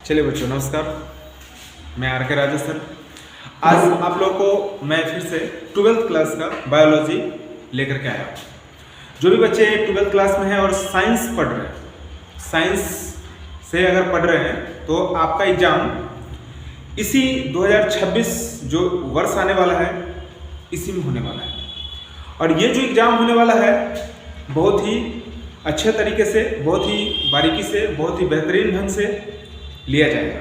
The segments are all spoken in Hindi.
चलिए बच्चों नमस्कार, मैं आर के राजा सर। आज आप लोगों को मैं फिर से 12th क्लास का बायोलॉजी लेकर के आया। जो भी बच्चे 12th क्लास में हैं और साइंस पढ़ रहे हैं, साइंस से अगर पढ़ रहे हैं तो आपका एग्जाम इसी 2026 जो वर्ष आने वाला है इसी में होने वाला है। और ये जो एग्ज़ाम होने वाला है बहुत ही अच्छे तरीके से, बहुत ही बारीकी से, बहुत ही बेहतरीन ढंग से लिया जाएगा।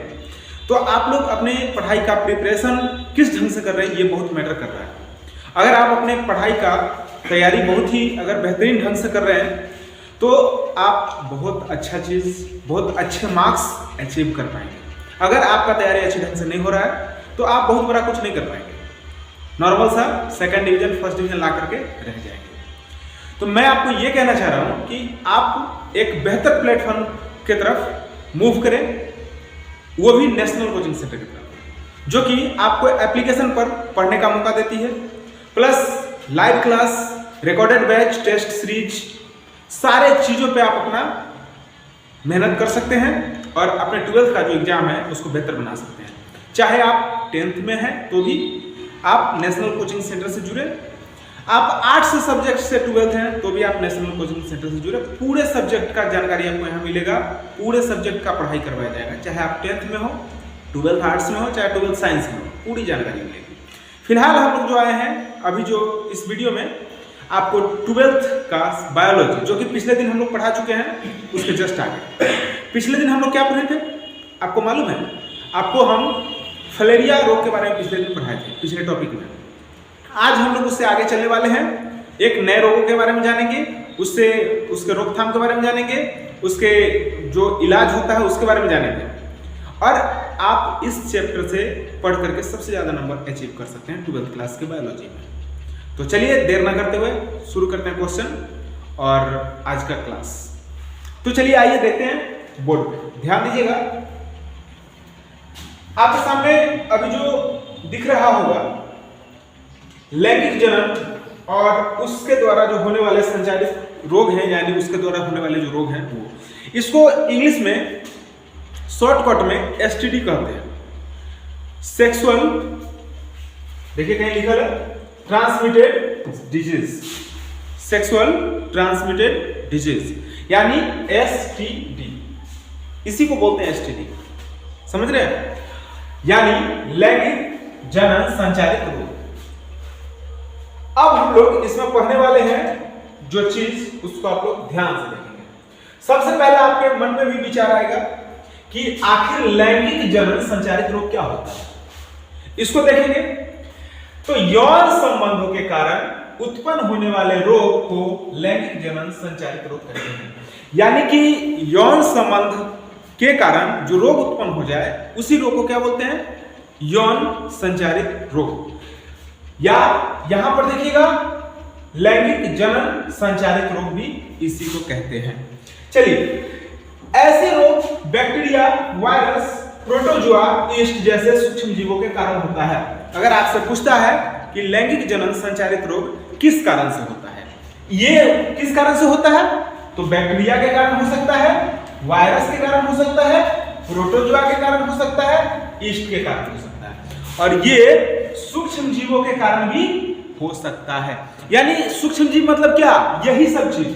तो आप लोग अपने पढ़ाई का प्रिपरेशन किस ढंग से कर रहे हैं ये बहुत मैटर कर रहा है। अगर आप अपने पढ़ाई का तैयारी बहुत ही अगर बेहतरीन ढंग से कर रहे हैं तो आप बहुत अच्छा चीज़, बहुत अच्छे मार्क्स अचीव कर पाएंगे। अगर आपका तैयारी अच्छे ढंग से नहीं हो रहा है तो आप बहुत बड़ा कुछ नहीं कर पाएंगे, नॉर्मल सा सेकंड डिवीजन फर्स्ट डिवीजन ला करके रह जाएंगे। तो मैं आपको ये कहना चाह रहा हूँ कि आप एक बेहतर प्लेटफॉर्म की तरफ मूव करें, वो भी नेशनल कोचिंग सेंटर की तरफ, जो कि आपको एप्लीकेशन पर पढ़ने का मौका देती है, plus live class, recorded batch, test series, सारे चीज़ों पे आप अपना मेहनत कर सकते हैं और अपने 12th का जो एग्जाम है उसको बेहतर बना सकते हैं। चाहे आप 10th में हैं तो भी आप नेशनल कोचिंग सेंटर से जुड़े, आप आर्ट्स सब्जेक्ट से 12th हैं तो भी आप नेशनल कोचिंग सेंटर से जुड़े। पूरे सब्जेक्ट का जानकारी आपको यहाँ मिलेगा, पूरे सब्जेक्ट का पढ़ाई करवाया जाएगा, चाहे आप 10th में हो, 12th आर्ट्स में हो, चाहे 12th साइंस में हो, पूरी जानकारी मिलेगी। फिलहाल हम लोग जो आए हैं अभी जो इस वीडियो में आपको 12th का बायोलॉजी, जो कि पिछले दिन हम लोग पढ़ा चुके हैं, उसके जस्ट आगे। पिछले दिन हम लोग क्या पढ़े थे आपको मालूम है? आपको हम फलेरिया रोग के बारे में पिछले दिन पढ़ाए थे, पिछले टॉपिक में। आज हम लोग उससे आगे चलने वाले हैं, एक नए रोगों के बारे में जानेंगे, उससे उसके रोकथाम के बारे में जानेंगे, उसके जो इलाज होता है उसके बारे में जानेंगे, और आप इस चैप्टर से पढ़ करके सबसे ज़्यादा नंबर अचीव कर सकते हैं 12th क्लास के बायोलॉजी में। तो चलिए देर ना करते हुए शुरू करते हैं क्वेश्चन और आज का क्लास। तो चलिए आइए देखते हैं बोर्ड पे, ध्यान दीजिएगा। आपके सामने अभी जो दिख रहा होगा लैंगिक जनन और उसके द्वारा जो होने वाले संचारित रोग हैं, यानी उसके द्वारा होने वाले जो रोग हैं वो, इसको इंग्लिश में शॉर्टकट में एसटीडी कहते हैं। सेक्सुअल, देखिए कहीं लिखा है transmitted disease, sexual transmitted disease यानी एसटीडी, इसी को बोलते हैं एसटीडी, समझ रहे हैं? यानी लैंगिक जनन संचारित रोग। अब हम लोग इसमें पढ़ने वाले हैं जो चीज, उसको आप लोग ध्यान से देखेंगे। सबसे पहले आपके मन में भी विचार आएगा कि आखिर लैंगिक जनन संचारित रोग क्या होता है, इसको देखेंगे। तो यौन संबंधों के कारण उत्पन्न होने वाले रोग को लैंगिक जनन संचारित रोग कहते हैं। यानी कि यौन संबंध के कारण जो रोग उत्पन्न हो जाए उसी रोग को क्या बोलते हैं? यौन संचारित रोग। या यहां पर देखिएगा लैंगिक जनन संचारित रोग भी इसी को कहते हैं। चलिए, ऐसे रोग बैक्टीरिया, वायरस, प्रोटोजोआ, यीस्ट जैसे सूक्ष्म जीवों के कारण होता है। अगर आपसे पूछता है कि लैंगिक जनन संचारित रोग किस कारण से होता है, ये किस कारण से होता है, तो बैक्टीरिया के कारण हो सकता है, वायरस के कारण हो सकता है, प्रोटोजोआ के कारण हो सकता है, यीस्ट के कारण हो सकता है, और ये सूक्ष्म जीवों के कारण भी हो सकता है। यानी सूक्ष्म जीव मतलब क्या? यही सब चीज,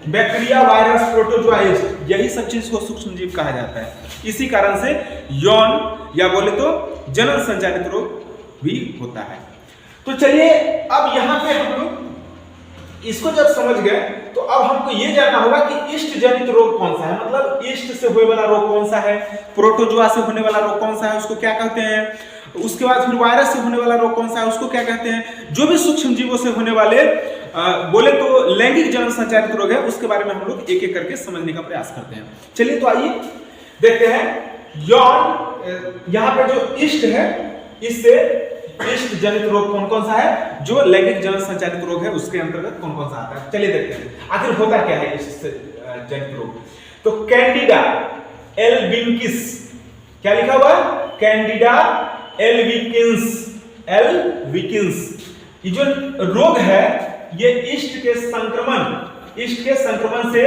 बैक्टीरिया, वायरस, प्रोटोजोआ, यीस्ट, यही सब चीज को सूक्ष्म जीव कहा जाता है। इसी कारण से यौन या बोले तो जनन संचारित रोग भी होता है। तो चलिए अब यहां पे हम लोग इसको जब समझ गए तो अब हमको ये जानना होगा कि यीस्ट जनित रोग कौन सा है, मतलब यीस्ट से होने वाला रोग कौन सा है, प्रोटोजोआ से होने वाला रोग कौन सा है, उसको क्या कहते हैं, उसके बाद फिर वायरस से होने वाला रोग कौन सा है, उसको क्या कहते हैं। जो भी सूक्ष्म जीवों से होने वाले बोले तो लैंगिक जनन संचारित रोग है, उसके बारे में हम लोग एक एक करके समझने का प्रयास करते हैं। चलिए तो आइए देखते हैं यौन, यहाँ पे जो यीस्ट है, इससे यीस्ट जनित रोग कौन कौन सा है, जो लैंगिक जनन संचारित रोग है उसके अंतर्गत कौन कौन सा आता है। चलिए देखते हैं आखिर होता क्या है यीस्ट जनित रोग। तो कैंडिडा एल्बिंकिस, क्या लिखा हुआ है? कैंडिडा एल्बिकिंस, ये जो रोग है ये यीस्ट के संक्रमण से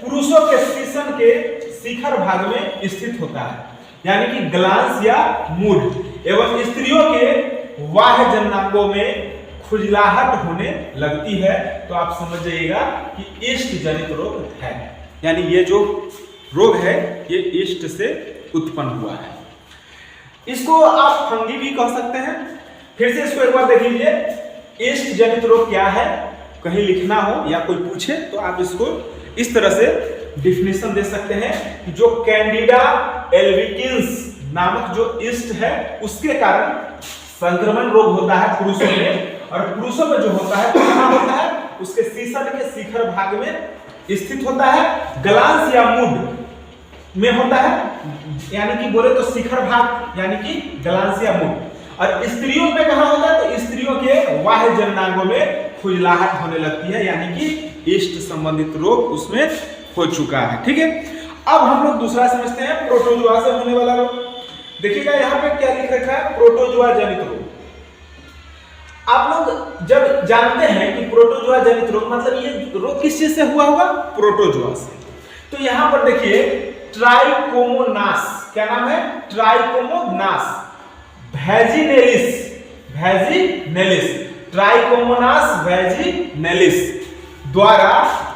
पुरुषों के सीसन के शिखर भाग में स्थित होता है। यानी कि ग्लांस या मूड एवं स्त्रियों के बाह्य जननांगों में खुजलाहट होने लगती है, तो आप समझ जाइएगा कि ईस्ट जनित रोग है। यानी ये जो रोग है ये ईस्ट से उत्पन्न हुआ है। इसको आप फंगी भी कह सकते हैं। फिर से इसको एक बार देख लीजिए, ईस्ट जनित रोग क्या है, कहीं लिखना हो या कोई पूछे तो आप इसको इस तरह से डिफिनेशन दे सकते हैं कि जो कैंडिडा एल्बिकिंस नामक जो ईस्ट है उसके कारण संक्रमण रोग होता है पुरुषों में, और पुरुषों में जो होता है तो कहां होता है, उसके शीर्ष के शिखर भाग में स्थित होता है, ग्लांस या मूड में होता है, यानी कि बोले तो शिखर भाग यानी कि ग्लांस या मूड। और स्त्रियों में कहां होता है, तो स्त्रियों के बाह्य जननांगों में खुजलाहट होने लगती है, यानी कि ईस्ट संबंधित रोग उसमें हो चुका है। ठीक है, अब हम लोग दूसरा समझते हैं, प्रोटोजोआ से होने वाला रोग। देखिएगा यहाँ पे क्या लिख रखा है, प्रोटोजोआ जनित रोग। आप लोग जब जानते हैं कि प्रोटोजोआ जनित रोग मतलब ये रोग किस चीज से हुआ होगा, प्रोटोजोआ से। तो यहां पर देखिए ट्राइकोमोनास, क्या नाम है, ट्राइकोमोनास वैजिनेलिस, वैजिनेलिस, ट्राइकोमोनास वैजिनेलिस द्वारा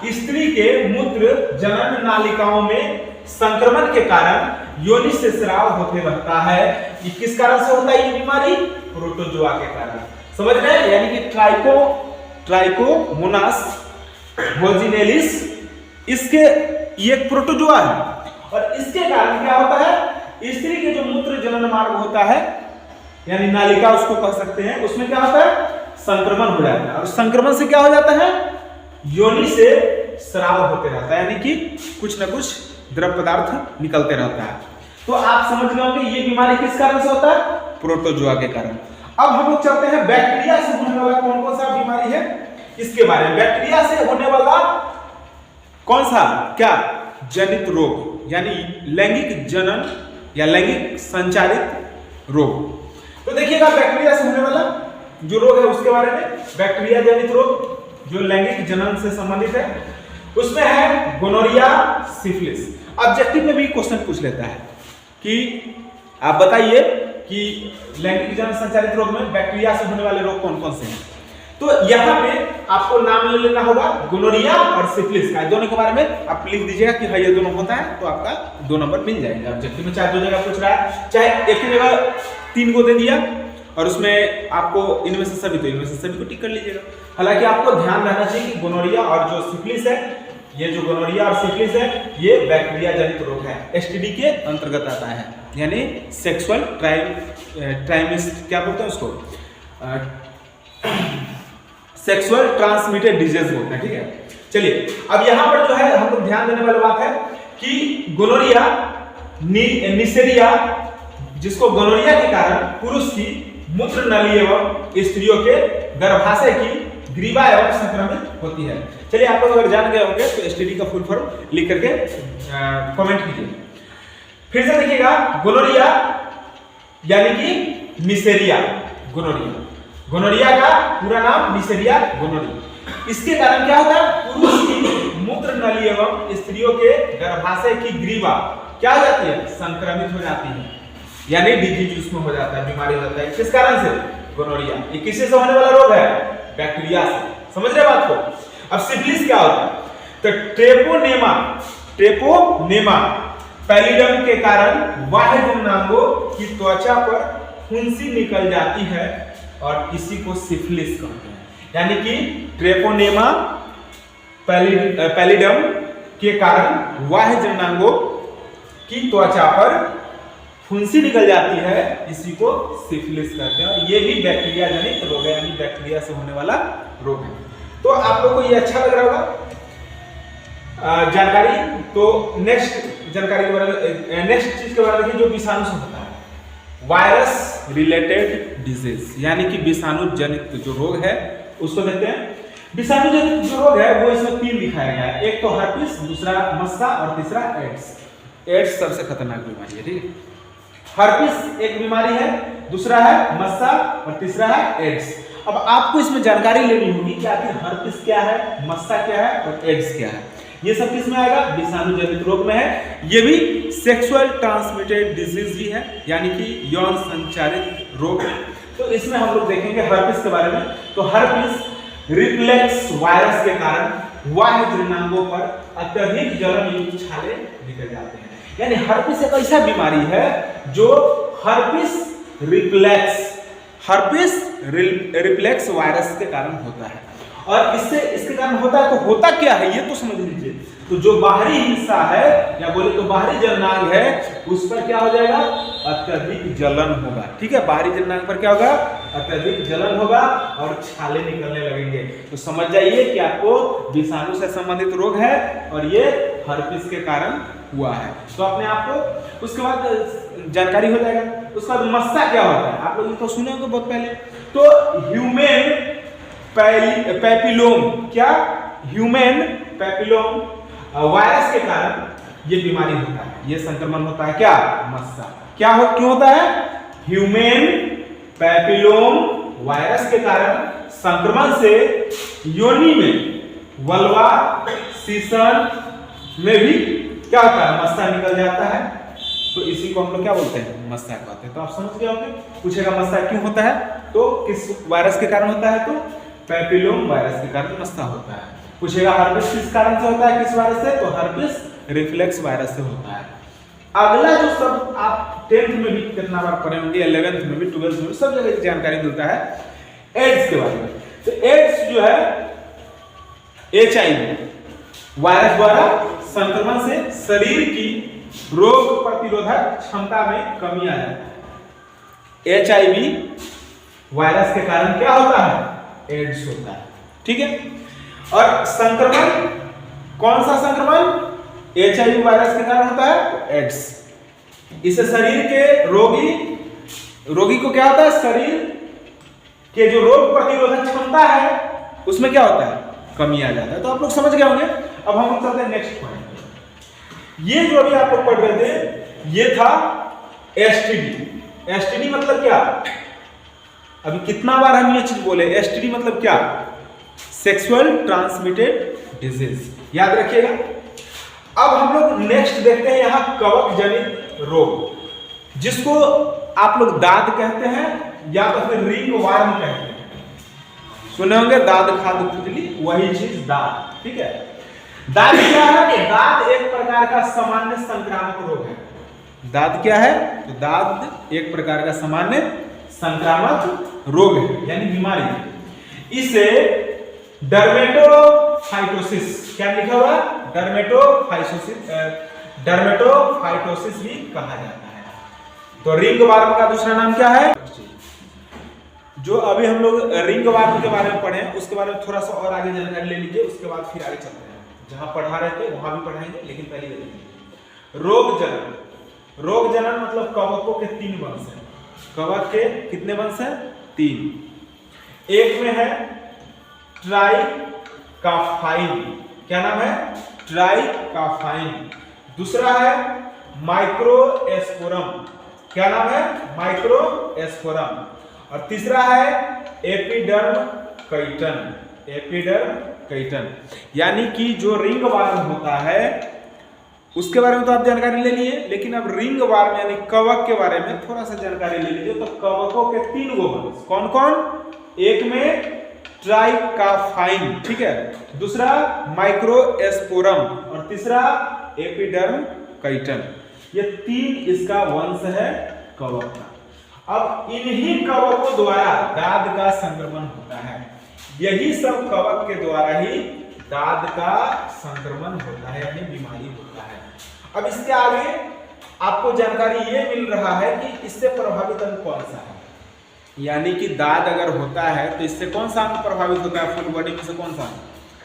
स्त्री के मूत्र जनन नालिकाओं में संक्रमण के कारण योनि से स्राव होते रहता है। ये किस कारण से होता है ये बीमारी, प्रोटोजोआ के कारण। समझ रहे हैं, यानी कि ट्राइकोमोनास वैजिनेलिस इसके ये एक प्रोटोजोआ है, और इसके कारण क्या होता है, स्त्री के जो मूत्र जनन मार्ग होता है यानी नालिका उसको कह सकते हैं, उसमें क्या होता है, संक्रमण हो जाता है, और संक्रमण से क्या हो जाता है, योनि से स्राव होते रहता है, यानी कि कुछ ना कुछ द्रव पदार्थ निकलते रहता है। तो आप समझ गए होंगे ये बीमारी किस कारण से होता है, प्रोटोजोआ के कारण। अब हम लोग चलते हैं बैक्टीरिया से होने वाला कौन कौन सा बीमारी है इसके बारे में। बैक्टीरिया से होने वाला कौन सा क्या जनित रोग, यानी लैंगिक जनन या लैंगिक संचारित रोग। तो देखिएगा बैक्टीरिया से होने वाला जो रोग है उसके बारे में, बैक्टीरिया जनित रोग जो लैंगिक जनन से संबंधित है, उसमें है गोनोरिया, सिफिलिस। ऑब्जेक्टिव में भी क्वेश्चन पूछ लेता है कि आप बताइए कि लैंगिक जनन संचारित रोग में बैक्टीरिया से होने वाले रोग कौन कौन से हैं। तो यहाँ पे आपको नाम ले लेना होगा गोनोरिया और सिफिलिस का, दोनों के बारे में आप लिख दीजिएगा कि हाँ ये दोनों होता है, तो आपका 2 नंबर मिल जाएगा। ऑब्जेक्टिव में चाहे 2 जगह पूछ रहा है, चाहे एक ही जगह 3 को दे दिया और उसमें आपको इनमें से सभी, तो इनमें से सभी को टिक कर लीजिएगा। हालांकि आपको ध्यान रहना चाहिए कि गोनोरिया और जो सिफिलिस है, ये जो गोनोरिया और सिफिलिस है ये बैक्टीरिया जनित रोग है, एसटीडी के अंतर्गत आता है, यानी सेक्सुअल ट्राइमिस्ट क्या बोलते हैं उसको, सेक्सुअल ट्रांसमिटेड डिजीज बोलते हैं। ठीक है, चलिए अब यहाँ पर जो है हम लोग ध्यान देने वाली बात है कि गोनोरिया, निसेरिया, जिसको गोनोरिया के कारण पुरुष की मूत्र नली एवं स्त्रियों के गर्भाशय की ग्रीवा एवं संक्रमित होती है। चलिए आप लोग अगर जान गए होंगे तो एसटीडी का फुल फॉर्म लिख करके कमेंट कीजिए। फिर से देखिएगा गोनोरिया यानी कि निसेरिया गोनोरिया, गोनोरिया का पूरा नाम निसेरिया गोनोरिया। इसके कारण क्या होता है, पुरुष की मूत्र नली एवं स्त्रियों के गर्भाशय की ग्रीवा क्या हो जाती है, संक्रमित हो जाती है, यानी डिजीज उसमें हो जाता है, बीमारी हो जाता है। किस कारण से, गोनोरिया। ये किससे होने वाला रोग है, बैक्टीरिया से। समझ रहे बात को। अब सिफिलिस क्या होता है, तो ट्रेपोनेमा पैलिडम के कारण बाह्य जननांगों की त्वचा पर फुंसी निकल जाती है और इसी को सिफिलिस कहते हैं। यानी कि ट्रेपोनेमा पैलिडम के कारण बाह्य जननांगों की त्वचा पर फुंसी निकल जाती है, इसी को सिफिलिस कहते हैं। और ये भी बैक्टीरिया जनित रोग है, यानी बैक्टीरिया से होने वाला रोग है। तो आप लोगों को ये अच्छा लग रहा होगा जानकारी। तो नेक्स्ट जानकारी के बारे में, नेक्स्ट चीज के बारे में जो विषाणु से होता है, वायरस रिलेटेड डिजीज, यानी कि विषाणु जनित जो रोग है उसको देखते हैं। विषाणु जनित जो रोग है वो इसमें 3 दिखाया गया है, एक तो हर्पिस, दूसरा मस्सा और तीसरा एड्स। एड्स सबसे खतरनाक बीमारी है, ठीक है। हर्पिस एक बीमारी है, दूसरा है मस्सा और तीसरा है एड्स। अब आपको इसमें जानकारी लेनी होगी कि आखिर हर्पिस क्या है, मस्सा क्या है और एड्स क्या है। ये सब किस में आएगा? विषाणु जनित रोग में है। ये भी सेक्सुअल ट्रांसमिटेड डिजीज ही है, यानी कि यौन संचारित रोग है। तो इसमें हम लोग देखेंगे हर्पिस के बारे में। तो हर्पिस रिफ्लेक्स वायरस के कारण बाह्य जननांगों पर अत्यधिक जलन युक्त छाले निकल जाते हैं। यानी हर्पिस एक ऐसा बीमारी है जो हर्पिस रिफ्लेक्स वायरस के कारण होता है। और इसके कारण होता है, तो होता क्या है ये तो समझ लीजिए। तो जो बाहरी हिस्सा है या बोले तो बाहरी जननांग है, उस पर क्या हो जाएगा? अत्यधिक जलन होगा। ठीक है, बाहरी जननांग पर क्या होगा? अत्यधिक जलन होगा और छाले निकलने लगेंगे। तो समझ जाइए कि आपको विषाणु से संबंधित रोग है और ये हर्पिस के कारण हुआ है। तो अपने आप को उसके बाद जानकारी हो जाएगा। उसके बाद मस्सा क्या होता है? आप लोग तो सुने होंगे बहुत पहले। तो ह्यूमन पैपिलोम, क्या? ह्यूमन पैपिलोम वायरस के कारण ये बीमारी होता है, ये संक्रमण होता है। क्या? मस्सा। क्यों होता है? ह्यूमन पैपिलोम वायरस के कारण संक्रमण से योनि में, वल्वा, सीसन में भी क्या होता है? मस्सा निकल जाता है। तो इसी को हम लोग क्या बोलते हैं? मस्सा कहते हैं। तो आप समझ गए होंगे। पूछेगा मस्सा क्यों होता है, तो किस वायरस के कारण होता है? तो पैपिलोम वायरस के कारण मस्सा होता है। पूछेगा हर्पिस किस कारण से होता है, किस वायरस से? तो हर्पिस रिफ्लेक्स वायरस से होता है। अगला जो सब आप 10th में भी कितना बार पढ़े होंगे, 11th में भी, 12th में भी, सब जगह जानकारी मिलता है एड्स के बारे में। तो एड्स जो है HIV वायरस द्वारा संक्रमण से शरीर की रोग प्रतिरोधक क्षमता में कमी आ जाती है। HIV वायरस के कारण क्या होता है? एड्स होता है। ठीक है। और संक्रमण, कौन सा संक्रमण? HIV वायरस के कारण होता है, तो एड्स। इससे शरीर के रोगी को क्या होता है? शरीर के जो रोग प्रतिरोधक क्षमता है उसमें क्या होता है? कमी आ जाता है। तो आप लोग समझ गए होंगे। अब हम लोग चलते हैं नेक्स्ट पॉइंट। ये जो अभी आप लोग पढ़ रहे थे, ये था STD। STD मतलब क्या? अभी कितना बार हम ये चीज बोले? STD मतलब क्या? Sexual transmitted disease. याद रखिएगा। अब हम लोग नेक्स्ट देखते हैं यहां कवक जनित रोग, जिसको आप लोग दाद कहते हैं या तो फिर रिंग वर्म कहते हैं। सुने होंगे दाद खाद खुजली, वही चीज दाद। ठीक है। दाद क्या है? तो दाद एक प्रकार का सामान्य संक्रामक रोग है। दाद क्या है? तो दाद एक प्रकार का सामान्य संक्रामक रोग है, यानी बीमारी है। इसे डर्मेटोफाइटोसिस, क्या लिखा हुआ? डर्मेटोफाइटोसिस भी कहा जाता है। तो रिंग वर्म का दूसरा नाम क्या है? जो अभी हम लोग रिंग वर्म के बारे में पढ़े हैं, उसके बारे में थोड़ा सा और आगे जानकारी ले लीजिए। उसके बाद फिर आगे चलते हैं। जहां पढ़ा रहे थे वहां भी पढ़ाएंगे, लेकिन पहले ये देखिए रोग जनन। रोग जनन मतलब कवकों के 3 वंश हैं। कवक के कितने वंश हैं? 3। एक में है ट्राइकाफाइन। क्या नाम है? ट्राइकाफाइन। दूसरा है माइक्रोस्पोरम। क्या नाम है? माइक्रोस्पोरम। और तीसरा है एपिडर्म कैटन। यानी कि जो रिंग वर्म होता है उसके बारे में तो आप जानकारी ले लिए, लेकिन अब रिंग वर्म यानी कवक के बारे में थोड़ा सा जानकारी ले लीजिए। तो कवकों के 3 गो वंश कौन कौन? एक में ट्राइकाफाइन, ठीक है, दूसरा माइक्रोस्पोरम और तीसरा एपिडर्म कैटन। ये 3 इसका वंश है कवक का। अब इन्हीं कवकों द्वारा दाद का संक्रमण होता है। यही सब कवक के द्वारा ही दाद का संक्रमण होता है, यानी बीमारी होता है। अब इसके आगे आपको जानकारी ये मिल रहा है कि इससे प्रभावित अंग कौन सा है। यानी कि दाद अगर होता है तो इससे कौन सा अंग प्रभावित होता है? फुल बॉडी में से कौन सा?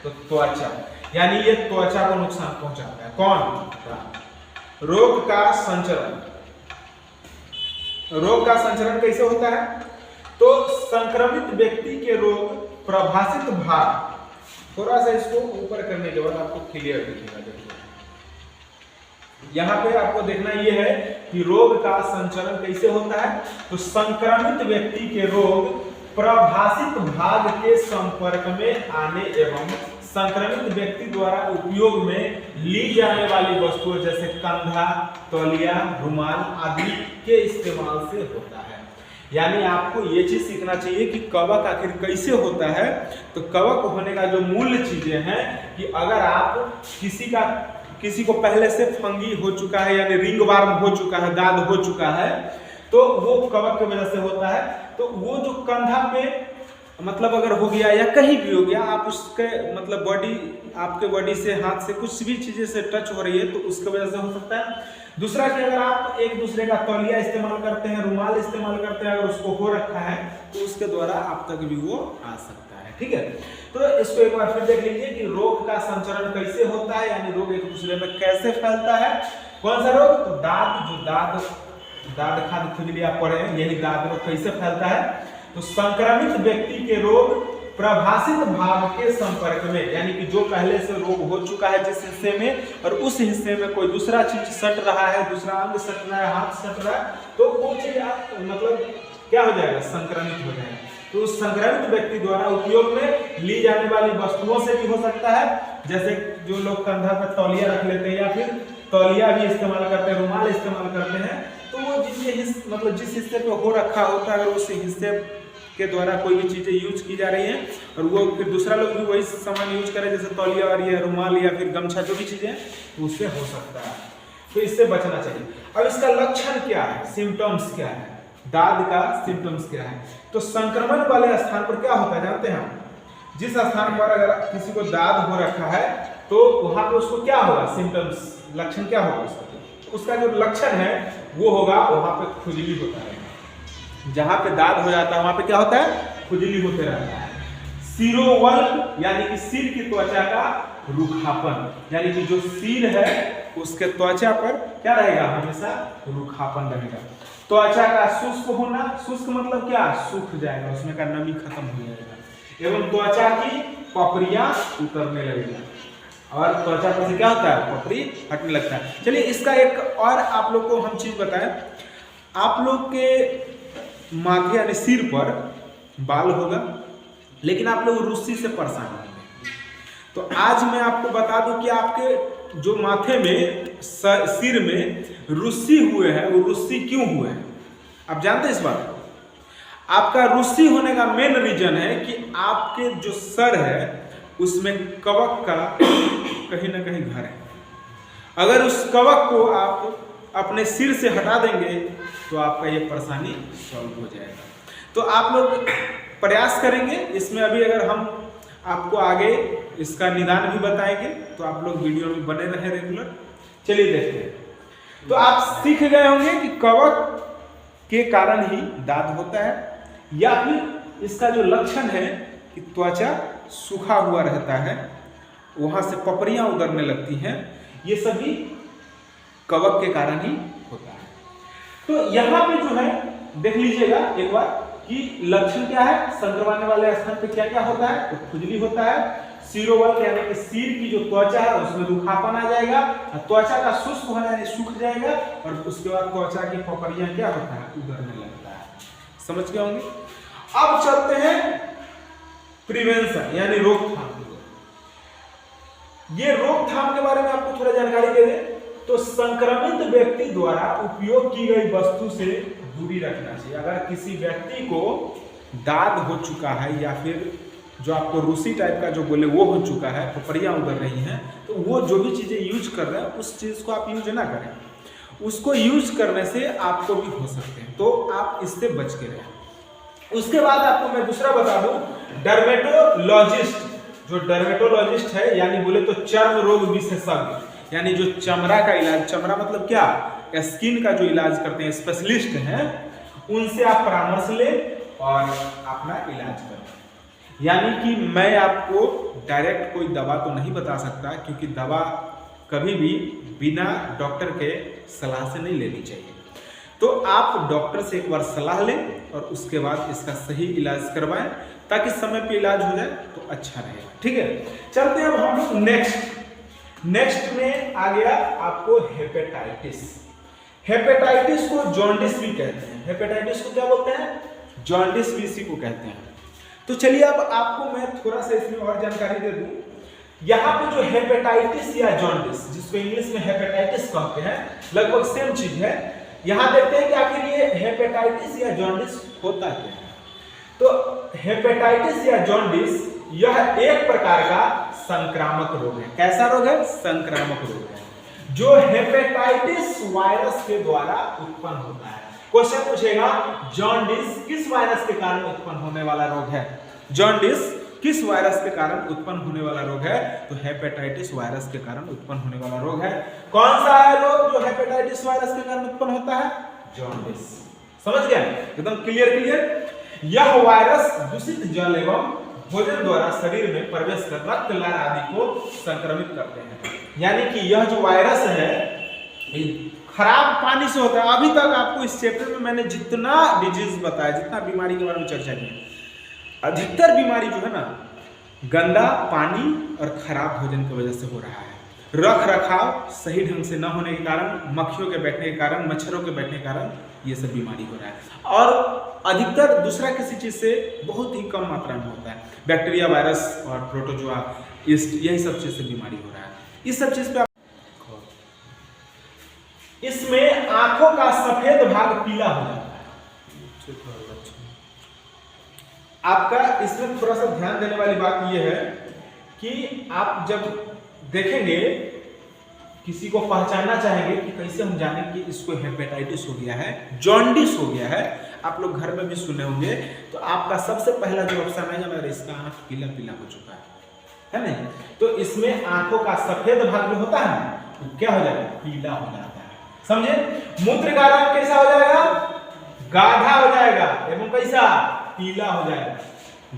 तो त्वचा। यानी ये त्वचा को नुकसान पहुंचाता है। कौन? रोग का संचरण। रोग का संचरण कैसे होता है? तो संक्रमित व्यक्ति के रोग प्रभाषित भाग, थोड़ा सा इसको ऊपर करने के बाद आपको क्लियर दिखेगा। देखिए यहां पे आपको देखना यह है कि रोग का संचरण कैसे होता है। तो संक्रमित व्यक्ति के रोग प्रभाषित भाग के संपर्क में आने एवं संक्रमित व्यक्ति द्वारा उपयोग में ली जाने वाली वस्तुओं जैसे कंधा, तौलिया, रुमाल आदि के इस्तेमाल से होता है। यानी आपको ये चीज सीखना चाहिए कि कवक आखिर कैसे होता है। तो कवक होने का जो मूल चीजें हैं कि अगर आप किसी को पहले से फंगी हो चुका है यानी रिंग वार्म हो चुका है, दाद हो चुका है, तो वो कवक की वजह से होता है। तो वो जो कंधा पे मतलब अगर हो गया या कहीं भी हो गया, आप उसके मतलब आपके बॉडी से, हाथ से, कुछ भी चीजें से टच हो रही है तो उसकी वजह से हो सकता है। दूसरा कि अगर आप एक दूसरे का तौलिया इस्तेमाल करते हैं, रुमाल इस्तेमाल करते हैं, अगर उसको हो रखा है तो उसके द्वारा आप तक भी वो आ सकता है। ठीक है, तो इसको एक बार फिर देख लीजिए कि रोग का संचरण कैसे होता है, यानी रोग एक दूसरे में कैसे फैलता है। कौन सा रोग? तो दाद खाद खुजली आप पढ़े हैं, यही दाद रोग कैसे फैलता है। तो संक्रमित व्यक्ति के रोग प्रभाषित भाग के संपर्क में, यानी कि जो पहले से रोग हो चुका है जिस हिस्से में, और उस हिस्से में कोई दूसरा चीज सट रहा है, दूसरा अंग सट रहा है, हाथ सट रहा है, तो वो चीज मतलब क्या हो जाएगा? संक्रमित हो जाएगा। तो उस संक्रमित व्यक्ति द्वारा उपयोग में ली जाने वाली वस्तुओं से भी हो सकता है, जैसे जो लोग कंधा पर तौलिया रख लेते हैं या फिर तौलिया भी इस्तेमाल करते हैं, रुमाल इस्तेमाल करते हैं, तो वो जिस हिस्से पे हो रखा होता है, अगर उस हिस्से के द्वारा कोई भी चीजें यूज की जा रही हैं और वो फिर दूसरा लोग भी वही सामान यूज करे, जैसे तौलिया और या रुमाल या फिर गमछा, जो भी चीजें, तो उससे हो सकता है। तो इससे बचना चाहिए। अब इसका लक्षण क्या है, सिम्टम्स क्या है, दाद का सिम्टम्स क्या है? तो संक्रमण वाले स्थान पर क्या होता है जानते हैं हम? जिस स्थान पर अगर किसी को दाद हो रखा है तो वहां पर उसको क्या होगा? सिम्टम्स, लक्षण क्या होगा उसका जो लक्षण है वो होगा, वहां पे खुजली होता है। जहां पे दाद हो जाता है वहां पे क्या होता है? खुजली होते रहता है। सिरोवल्क यानी कि सिर की त्वचा का रूखापन, यानी कि जो सिर है उसके त्वचा पर क्या रहेगा? हमेशा रूखापन रहेगा। त्वचा का शुष्क होना, शुष्क मतलब क्या? सूख जाएगा, उसमें का नमी खत्म हो जाएगा। एवं त्वचा की पपड़ियां उतरने लगेगी, और त्वचा पर से क्या होता है? पपड़ी हटने लगता है। चलिए इसका एक और आप लोग को हम चीज बताएं। आप लोग के माथे यानी सिर पर बाल होगा, लेकिन आप लोग रुस्सी से परेशान होंगे। तो आज मैं आपको बता दूं कि आपके जो माथे में, सिर में रुस्सी हुए हैं, वो रुस्सी क्यों हुए हैं? आप जानते हैं इस बात को? आपका रुस्सी होने का मेन रीजन है कि आपके जो सर है उसमें कवक का कहीं ना कहीं घर है। अगर उस कवक को आप अपने सिर से हटा देंगे तो आपका ये परेशानी सॉल्व हो जाएगा। तो आप लोग प्रयास करेंगे इसमें। अभी अगर हम आपको आगे इसका निदान भी बताएंगे तो आप लोग वीडियो में बने रहे रेगुलर। चलिए देखते हैं। तो आप सीख गए होंगे कि कवक के कारण ही दाद होता है, या फिर इसका जो लक्षण है कि त्वचा सूखा हुआ रहता है, वहां से पपड़ियां उतरने लगती हैं, ये सभी कवक के कारण ही होता है। तो यहाँ पे जो है देख लीजिएगा एक बार कि लक्षण क्या है, संक्रमण वाले स्थान पे क्या क्या होता है। तो खुजली होता है, सिरोवल्क यानी कि सिर की जो त्वचा है उसमें रूखापन आ जाएगा, त्वचा का शुष्क होना यानी सूख जाएगा, और उसके बाद त्वचा की पपड़ियां क्या होता है? उतरने लगता है। समझ गए होंगे। अब चलते हैं प्रिवेंशन यानी रोकथाम। ये रोकथाम के बारे में आपको थोड़ा जानकारी दे दें तो संक्रमित व्यक्ति द्वारा उपयोग की गई वस्तु से दूरी रखना चाहिए। अगर किसी व्यक्ति को दाद हो चुका है या फिर जो आपको रूसी टाइप का जो बोले वो हो चुका है, पपड़ियां उतर रही हैं, तो वो जो भी चीजें यूज कर रहे हैं उस चीज को आप यूज ना करें। उसको यूज करने से आपको भी हो सकते हैं, तो आप इससे बच के रहें। उसके बाद आपको मैं दूसरा बता दूं, डर्मेटोलॉजिस्ट, जो डर्मेटोलॉजिस्ट है यानी बोले तो चर्म रोग विशेषज्ञ, यानी जो चमड़ा का इलाज, चमड़ा मतलब क्या, स्किन का जो इलाज करते हैं, स्पेशलिस्ट हैं, उनसे आप परामर्श लें और अपना इलाज करें। यानी कि मैं आपको डायरेक्ट कोई दवा तो नहीं बता सकता, क्योंकि दवा कभी भी बिना डॉक्टर के सलाह से नहीं लेनी चाहिए। तो आप डॉक्टर से एक बार सलाह लें और उसके बाद इसका सही इलाज करवाएं, ताकि समय पे इलाज हो जाए तो अच्छा रहेगा। ठीक है, चलते हैं अब हम लोग नेक्स्ट में आ गया आपको हेपेटाइटिस। हेपेटाइटिस को जॉन्डिस भी कहते हैं। हेपेटाइटिस को क्या बोलते हैं? जॉन्डिस भी इसी को कहते हैं। तो चलिए अब आपको मैं थोड़ा सा इसमें और जानकारी दे दूं। यहाँ पे जो हेपेटाइटिस या जॉन्डिस, जिसको इंग्लिश में हेपेटाइटिस कहते हैं, लगभग सेम चीज है। यहाँ देखते हैं कि आखिर ये हेपेटाइटिस या जॉन्डिस होता क्या है। तो हेपेटाइटिस या जॉन्डिस यह एक प्रकार का संक्रामक रोग है। कैसा रोग है? संक्रामक रोग है, जो हेपेटाइटिस वायरस के द्वारा उत्पन्न होता है। क्वेश्चन पूछेगा, जॉन्डिस किस वायरस के कारण उत्पन्न होने वाला रोग है? जॉन्डिस किस वायरस के कारण उत्पन्न होने वाला रोग है? तो हेपेटाइटिस वायरस के कारण उत्पन्न होने वाला रोग है। कौन सा है रोग जो हेपेटाइटिस वायरस के कारण उत्पन्न होता है? जॉन्डिस। समझ गए? एकदम क्लियर। यह वायरस दूषित जल एवं भोजन द्वारा शरीर में प्रवेश कर रक्त लार आदि को संक्रमित करते हैं। यानी कि यह जो वायरस है खराब पानी से होता है। अभी तक आपको इस चैप्टर में मैंने जितना डिजीज बताया, जितना बीमारी के बारे में चर्चा की, अधिकतर बीमारी जो है ना गंदा पानी और खराब भोजन की वजह से हो रहा है। रख रखाव सही ढंग से न होने के कारण, मक्खियों के बैठने के कारण, मच्छरों के बैठने के कारण ये सब बीमारी हो रहा है। और अधिकतर दूसरा किसी चीज से बहुत ही कम मात्रा में होता है। बैक्टीरिया, वायरस और प्रोटोजोआ, ईस्ट, यही सब चीज से बीमारी हो रहा है। इस सब चीज पे इसमें आंखों का सफेद भाग पीला हो जाता है। आपका इसमें थोड़ा सा ध्यान देने वाली बात यह है कि आप जब देखेंगे, किसी को पहचानना चाहेंगे कि कैसे हम जाने कि इसको हेपेटाइटिस हो गया है, जॉन्डिस हो गया है, आप लोग घर में भी सुने होंगे, तो आपका सबसे पहला जो ऑप्शन है अगर इसका आंख पीला पीला हो चुका है नहीं? तो इसमें आंखों का सफेद भाग जो होता है तो क्या हो जाएगा? पीला हो जाता है। समझे? मूत्र का रंग कैसा हो जाएगा? गाढ़ा हो जाएगा एवं कैसा? पीला हो जाएगा।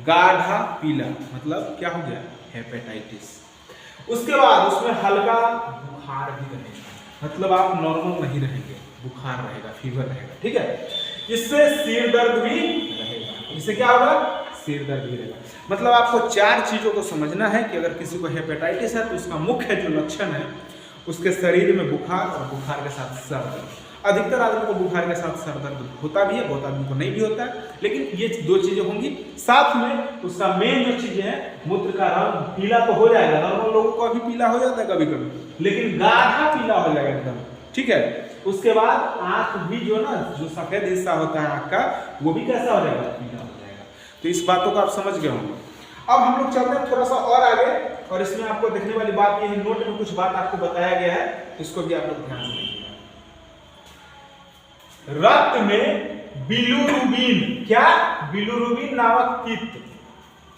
गाढ़ा पीला मतलब क्या हो गया? हेपेटाइटिस। उसके बाद उसमें हल्का बुखार भी रहेगा, मतलब आप नॉर्मल नहीं रहेंगे, बुखार रहेगा, फीवर रहेगा। ठीक है? इससे सिर दर्द भी रहेगा। इससे क्या होगा? सिर दर्द भी रहेगा। मतलब आपको चार चीजों को समझना है कि अगर किसी को हेपेटाइटिस है तो उसका मुख्य जो लक्षण है, उसके शरीर में बुखार और बुखार के साथ सर दर्द। अधिकतर आदमी को बुखार के साथ सर दर्द होता भी है, बहुत आदमी को नहीं भी होता है, लेकिन ये दो चीजें होंगी। साथ में उसका मेन जो चीज है, मूत्र का रंग पीला तो हो जाएगा, नॉर्मल लोगों को अभी पीला हो जाता है कभी कभी, लेकिन गाढ़ा पीला हो जाएगा एकदम। ठीक है? उसके बाद आंख भी जो ना, जो सफेद हिस्सा होता है आंख का, वो भी कैसा हो जाएगा? पीला हो जाएगा। तो इस बातों को आप समझ गए होंगे। अब हम लोग चलते हैं थोड़ा सा और आगे, और इसमें आपको देखने वाली बात ये है, नोट में कुछ बात आपको बताया गया है, इसको भी आप लोग ध्यान से देखिएगा। रक्त में बिलिरुबिन, क्या? बिलिरुबिन नामक पित्त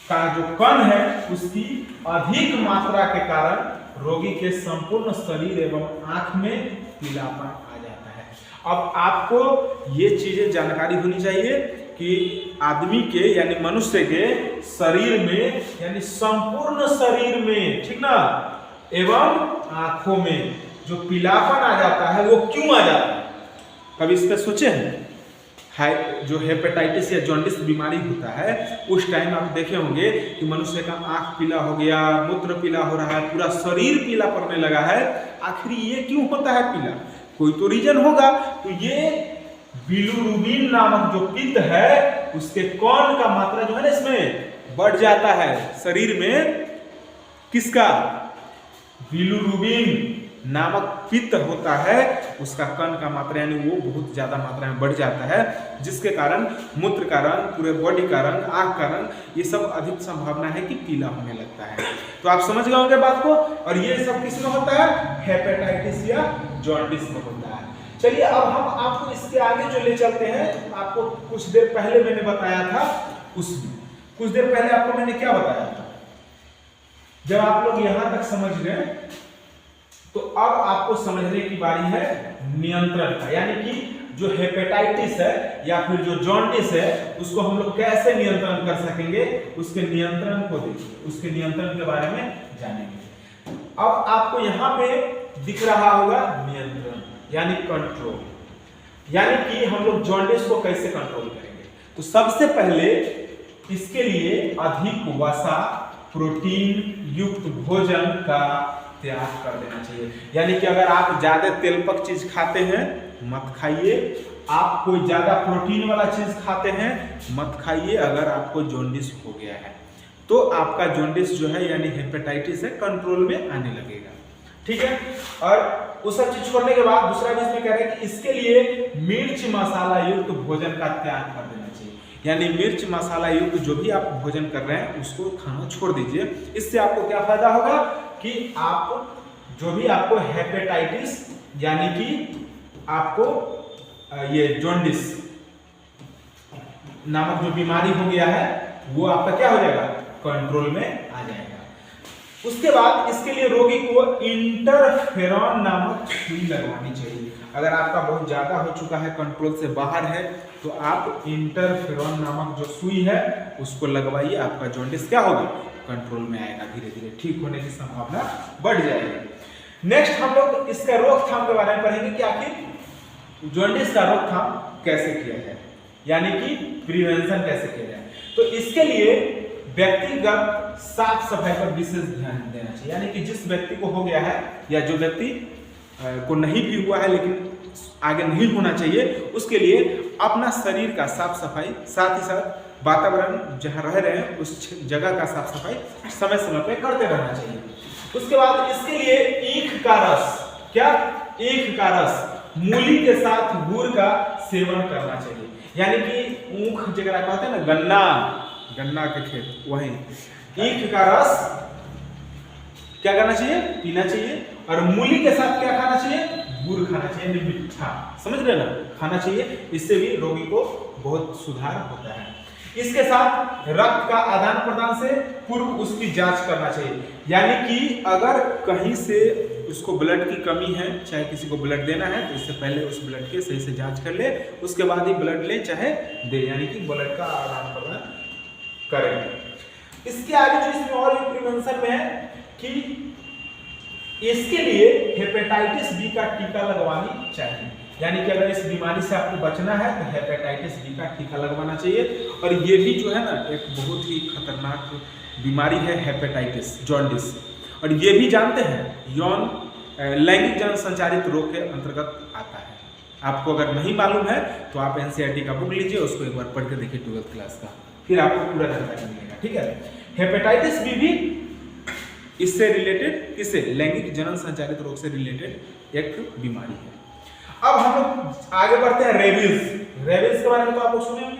का जो कण है, उसकी अधिक मात्रा के कारण रोगी के संपूर्ण शरीर एवं आंख में पीलापन आ जाता है। अब आपको ये चीजें जानकारी होनी चाहिए कि आदमी के यानी मनुष्य के शरीर में, यानी संपूर्ण शरीर में, ठीक ना, एवं आंखों में जो पीलापन आ जाता है वो क्यों आ जाता है? कभी इस पे सोचे हैं? जो हेपेटाइटिस या जॉन्डिस बीमारी होता है, उस टाइम आप देखे होंगे कि मनुष्य का आंख पीला हो गया, मूत्र पीला हो रहा है, पूरा शरीर पीला पड़ने लगा है। आखिर ये क्यों होता है पीला? कोई तो रीजन होगा। तो ये बिलिरुबिन नामक जो पित्त है, उसके कण का मात्रा जो है ना इसमें बढ़ जाता है शरीर में। किसका? बिलिरुबिन नामक पित्त होता है, उसका कण का मात्रा यानी वो बहुत ज्यादा मात्रा में बढ़ जाता है, जिसके कारण मूत्र का रंग, पूरे बॉडी का रंग, आंख का रंग, ये सब अधिक संभावना है कि पीला होने लगता है। तो आप समझ गए होंगे बात को। और ये सब किसमें होता है? हेपेटाइटिस या जॉन्डिस में होता है। चलिए अब हम आपको इसके आगे जो ले चलते हैं, आपको कुछ देर पहले मैंने बताया था, कुछ देर पहले आपको मैंने क्या बताया था? जब आप लोग यहां तक समझ गए तो अब आपको समझने की बारी है नियंत्रण का, यानी कि जो हेपेटाइटिस है या फिर जो जॉन्डिस है, उसको हम लोग कैसे नियंत्रण कर सकेंगे, उसके नियंत्रण को देखिए, उसके नियंत्रण के बारे में जानेंगे। अब आपको यहाँ पे दिख रहा होगा नियंत्रण यानी कंट्रोल, यानी कि हम लोग जॉन्डिस को कैसे कंट्रोल करेंगे। तो सबसे पहले इसके लिए अधिक वसा, प्रोटीन युक्त भोजन का त्याग कर देना चाहिए। यानी कि अगर आप ज्यादा तेलपक चीज खाते हैं मत खाइए, आप कोई ज्यादा प्रोटीन वाला चीज खाते हैं मत खाइए, अगर आपको जॉन्डिस हो गया है। तो आपका जॉन्डिस जो है यानी हेपेटाइटिस है कंट्रोल में आने लगेगा। ठीक है, और उस सब चीज छोड़ने के बाद दूसरा भी इसमें कह रहे हैं कि इसके लिए मिर्च मसाला युक्त भोजन का त्याग कर देना चाहिए, यानी मिर्च मसाला युक्त जो भी आप भोजन कर रहे हैं उसको खाना छोड़ दीजिए। इससे आपको क्या फायदा होगा कि आप जो भी आपको हेपेटाइटिस यानी कि आपको ये जॉन्डिस नामक जो बीमारी हो गया है वो आपका क्या हो जाएगा, कंट्रोल में आ जाएगा। उसके बाद इसके लिए रोगी को इंटरफेरॉन नामक सुई लगवानी चाहिए। अगर आपका बहुत ज्यादा हो चुका है, कंट्रोल से बाहर है, तो आप इंटरफेरॉन नामक जो सुई है उसको लगवाइए। आपका जॉन्डिस क्या होगा, कंट्रोल में आएगा, धीरे धीरे ठीक होने की संभावना बढ़ जाएगी। नेक्स्ट हम लोग इसका रोकथाम के बारे में पढ़ेंगे कि आखिर जॉन्डिस का रोकथाम कैसे किया जाए, यानी कि प्रिवेंशन कैसे किया जाए। तो इसके लिए व्यक्तिगत साफ सफाई पर विशेष ध्यान देना चाहिए, यानी कि जिस व्यक्ति को हो गया है या जो व्यक्ति को नहीं भी हुआ है लेकिन आगे नहीं होना चाहिए, उसके लिए अपना शरीर का साफ सफाई, साथ ही साथ वातावरण जहां रह रहे हैं उस जगह का साफ सफाई समय समय पे करते रहना चाहिए। उसके बाद इसके लिए ईख का रस, क्या, ईख का रस मूली के साथ गुड़ का सेवन करना चाहिए, यानी कि ऊख जगह कहते हैं ना, गन्ना के खेत, वही ईख का रस क्या करना चाहिए, पीना चाहिए। और मूली के साथ क्या खाना चाहिए, गुड़ खाना चाहिए, मीठा, समझ रहे ना, खाना चाहिए। इससे भी रोगी को बहुत सुधार होता है। इसके साथ रक्त का आदान प्रदान से पूर्व उसकी जांच करना चाहिए, यानी कि अगर कहीं से उसको ब्लड की कमी है, चाहे किसी को ब्लड देना है, तो इससे पहले उस ब्लड के सही से जांच कर ले, उसके बाद ही ब्लड ले चाहे दे, यानी कि ब्लड का आदान प्रदान करें। इसके आगे जो इसमें और एक प्रिवेंशन में है कि इसके लिए हेपेटाइटिस बी का टीका लगवानी चाहिए, यानी कि अगर इस बीमारी से आपको बचना है तो हेपेटाइटिस बी का टीका लगवाना चाहिए। और ये भी जो है ना एक बहुत ही खतरनाक बीमारी है हेपेटाइटिस, जॉन्डिस, और ये भी जानते हैं यौन लैंगिक जन संचारित रोग के अंतर्गत आता है। आपको अगर नहीं मालूम है तो आप NCERT का बुक लीजिए, उसको एक बार पढ़ के देखिए 12th क्लास का, फिर आपको पूरा जानकारी मिलेगा। ठीक है, हेपेटाइटिस बी भी इससे रिलेटेड, किससे, लैंगिक जनन संचारित रोग से रिलेटेड एक बीमारी है। अब हम लोग आगे बढ़ते हैं रेबीज। रेबीज के बारे में तो आप लोग सुने होंगे,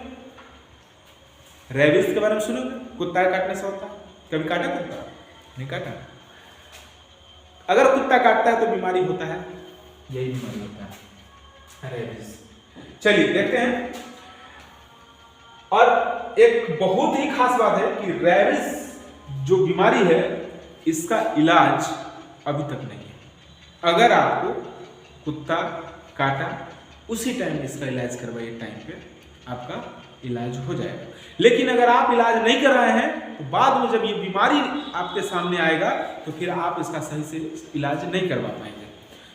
रेबीज के बारे में सुने होंगे, कुत्ता काटने से होता है, कभी काटा कुत्ता, नहीं काटा। अगर कुत्ता काटता है तो बीमारी होता है, यही बीमारी होता है रेबीज। चलिए देखते हैं। और एक बहुत ही खास बात है कि रेबीज जो बीमारी है इसका इलाज अभी तक नहीं है। अगर आपको कुत्ता काटा उसी टाइम इसका इलाज करवाइए, टाइम पे आपका इलाज हो जाएगा। लेकिन अगर आप इलाज नहीं कराए हैं तो बाद में जब ये बीमारी आपके सामने आएगा तो फिर आप इसका सही से इलाज नहीं करवा पाएंगे,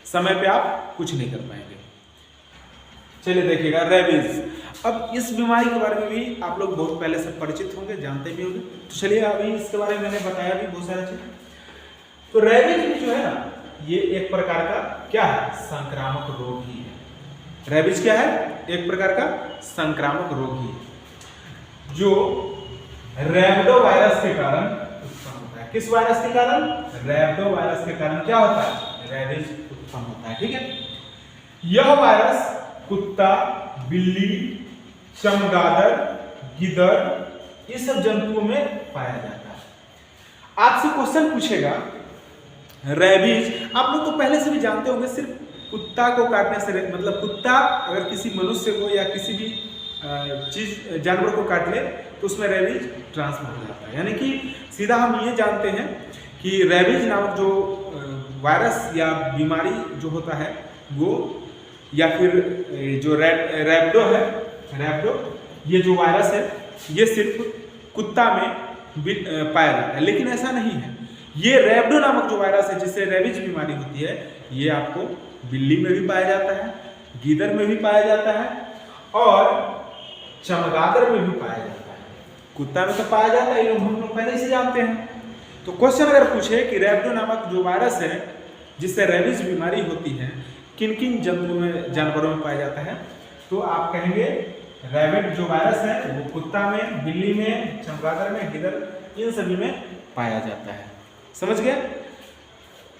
समय पे आप कुछ नहीं कर पाएंगे। चलिए देखिएगा रेबीज। अब इस बीमारी के बारे में भी आप लोग बहुत पहले से परिचित होंगे, जानते भी होंगे। तो चलिए अभी इसके बारे में मैंने बताया भी बहुत सारा चीज। तो रेबीज भी जो है ना ये एक प्रकार का क्या है, संक्रामक रोग ही है। रेबीज क्या है, एक प्रकार का संक्रामक रोग ही है जो रैबिडो वायरस के कारण उत्पन्न होता है। किस वायरस के कारण, रैबिडो वायरस के कारण क्या होता है, रेबीज उत्पन्न होता है। ठीक है, यह वायरस कुत्ता, बिल्ली, चमगादड़, गिद्ध, इस सब जंतुओं में पाया जाता है। आपसे क्वेश्चन पूछेगा रेबीज, आप लोग तो पहले से भी जानते होंगे, सिर्फ कुत्ता को काटने से, मतलब कुत्ता अगर किसी मनुष्य को या किसी भी चीज जानवर को काट ले तो उसमें रेबीज ट्रांसफर हो जाता है। यानी कि सीधा हम ये जानते हैं कि रेबीज नामक जो वायरस या बीमारी जो होता है वो, या फिर जो रैबिडो है, रैबिडो ये जो वायरस है ये सिर्फ कुत्ता में पाया जाता है, लेकिन ऐसा नहीं है। ये रैबिडो नामक जो वायरस है जिससे रेबीज बीमारी होती है, ये आपको बिल्ली में भी पाया जाता है, गीदड़ में भी पाया जाता है और चमगादड़ में भी पाया जाता है। कुत्ता में तो पाया जाता है, ये हम लोग पहले से जानते हैं। तो क्वेश्चन अगर पूछे कि रैबिडो नामक जो वायरस है जिससे रेबीज बीमारी होती है किन किन जंतुओं में, जानवरों में पाया जाता है, तो आप कहेंगे रैबिड जो वायरस है वो कुत्ता में, बिल्ली में, चमगादड़ में, गिद्ध इन सभी में पाया जाता है। समझ गए?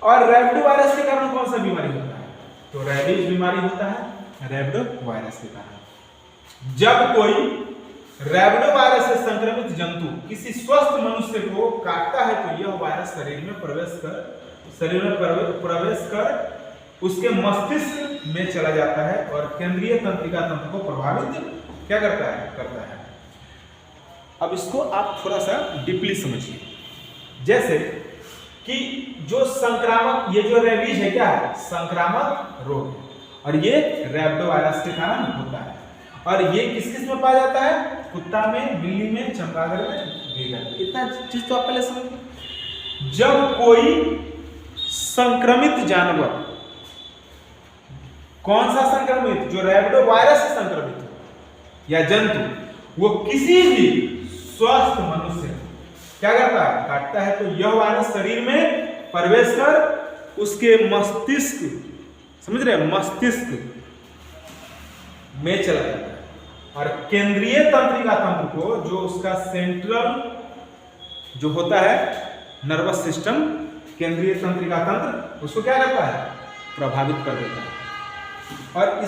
और रैबिडो वायरस के कारण कौन सा बीमारी होता है? तो रैबीज बीमारी होता है रैबिडो वायरस के कारण। जब कोई रैबिडो वायरस से संक्रमित जंतु किसी स्वस्थ मनुष्य को काटता है तो यह वायरस शरीर में प्रवेश कर उसके मस्तिष्क में चला जाता है और केंद्रीय तंत्रिका तंत्र को प्रभावित क्या करता है। अब इसको आप थोड़ा सा डीपली समझिए। जैसे कि जो संक्रामक, ये जो रेबीज है क्या है? संक्रामक रोग है और ये रैबिडो वायरस के कारण होता है। और ये किस किस में पाया जाता है? कुत्ता में, बिल्ली में, चमगादड़ में, गीदड़। इतना चीज तो आप पहले समझिए। जब कोई संक्रमित जानवर, कौन सा संक्रमित? जो रैबिडो वायरस से संक्रमित हो या जंतु, वो किसी भी स्वस्थ मनुष्य क्या करता है? काटता है तो यह वायरस शरीर में प्रवेश कर उसके मस्तिष्क, समझ रहे हैं, मस्तिष्क में चला जाता है और केंद्रीय तंत्रिका तंत्र को, जो उसका सेंट्रल जो होता है नर्वस सिस्टम, केंद्रीय तंत्रिका तंत्र, उसको क्या करता है? प्रभावित कर देता है। और इस